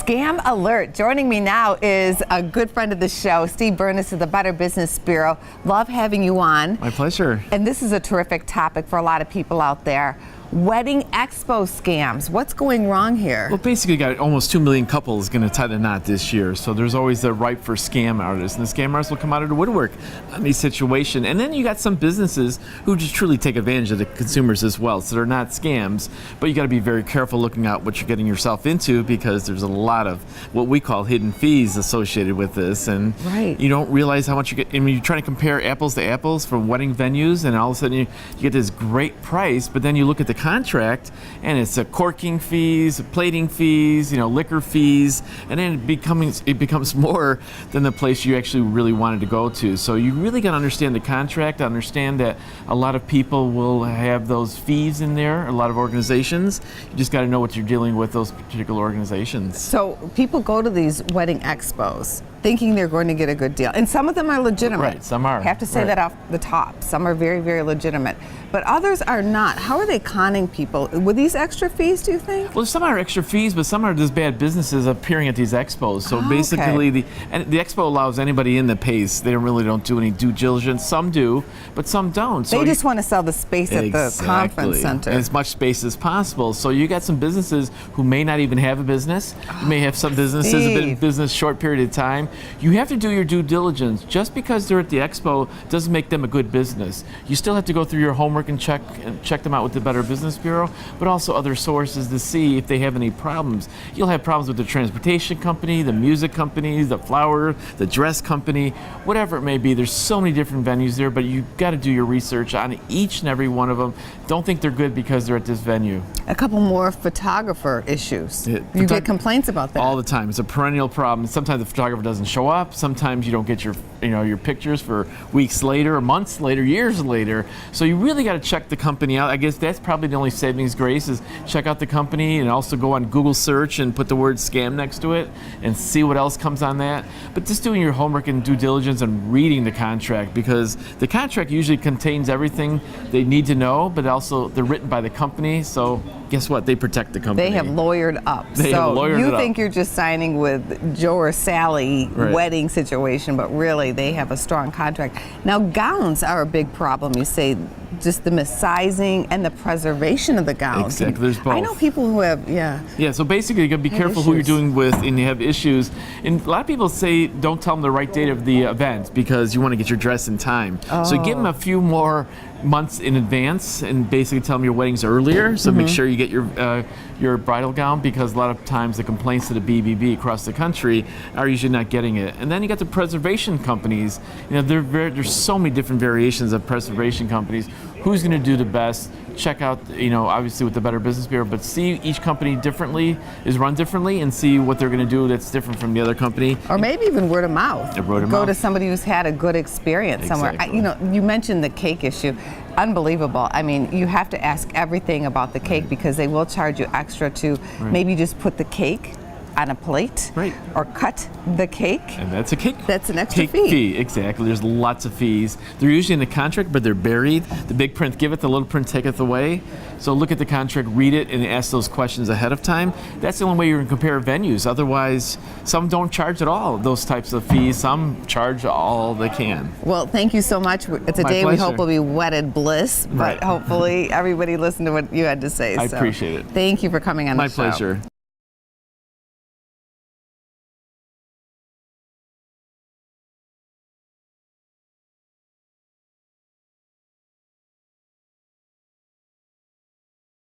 Scam alert. Joining me now is a good friend of the show, Steve Bernas of the Better Business Bureau. Love having you on. My pleasure. And this is a terrific topic for a lot of people out there. Wedding expo scams. What's going wrong here? Well, basically, got almost 2 million couples going to tie the knot this year. So there's always the ripe for scam artists, and the scam artists will come out of the woodwork on these situations. And then you got some businesses who just truly take advantage of the consumers as well. So they're not scams, but you got to be very careful looking at what you're getting yourself into, because there's a lot of what we call hidden fees associated with this, and you don't realize how much you get. I mean, you're trying to compare apples to apples from wedding venues, and all of a sudden you get this great price, but then you look at the contract and it's a corking fees, plating fees, liquor fees, and then it becomes more than the place you actually really wanted to go to. So you really got to understand the contract, understand that a lot of people will have those fees in there, a lot of organizations. You just got to know what you're dealing with those particular organizations. So people go to these wedding expos thinking they're going to get a good deal. And some of them are legitimate. Right, some are. I have to say that off the top. Some are very, very legitimate. But others are not. How are they conning people? With these extra fees, do you think? Well, some are extra fees, but some are just bad businesses appearing at these expos. So basically, the expo allows anybody in that pays. They don't do any due diligence. Some do, but some don't. So they just want to sell the space at the conference center. And as much space as possible. So you got some businesses who may not even have a business. You may have some businesses that have been in business a short period of time. You have to do your due diligence. Just because they're at the expo doesn't make them a good business. You still have to go through your homework and check them out with the Better Business Bureau, but also other sources to see if they have any problems. You'll have problems with the transportation company, the music company, the flower, the dress company, whatever it may be. There's so many different venues there, but you've got to do your research on each and every one of them. Don't think they're good because they're at this venue. A couple more photographer issues. You get complaints about that. All the time. It's a perennial problem. Sometimes the photographer doesn't show up. Sometimes you don't get your pictures for weeks later, or months later, years later. So you really got to check the company out. I guess that's probably the only savings grace, is check out the company, and also go on Google search and put the word scam next to it and see what else comes on that. But just doing your homework and due diligence and reading the contract, because the contract usually contains everything they need to know, but also they're written by the company. So guess what? They protect the company. They have lawyered up. You think you're just signing with Joe or Sally wedding situation, but really they have a strong contract. Now, gowns are a big problem. You say just the missizing and the preservation of the gowns. Exactly. There's both. I know people who have, Yeah, so basically you got to be careful who you're doing with, and you have issues. And a lot of people say don't tell them the right date of the event because you want to get your dress in time. So give them a few more months in advance and basically tell them your wedding's earlier. So make sure you get your bridal gown, because a lot of times the complaints to the BBB across the country are usually not getting it. And then you got the preservation companies. There's so many different variations of preservation companies. Who's going to do the best? Check out, obviously with the Better Business Bureau, but see each company is run differently, and see what they're going to do that's different from the other company. Or maybe even word of mouth. Go to somebody who's had a good experience somewhere. You mentioned the cake issue. Unbelievable. I mean, you have to ask everything about the cake, because they will charge you extra to maybe just put the cake on a plate or cut the cake. And that's a cake. That's an extra fee. Exactly. There's lots of fees. They're usually in the contract, but they're buried. The big print giveth, the little print taketh away. So look at the contract, read it, and ask those questions ahead of time. That's the only way you're going to compare venues. Otherwise, some don't charge at all those types of fees. Some charge all they can. Well, thank you so much. It's a day we hope will be wedded bliss, but hopefully everybody listened to what you had to say. I appreciate it. Thank you for coming on the show. My pleasure.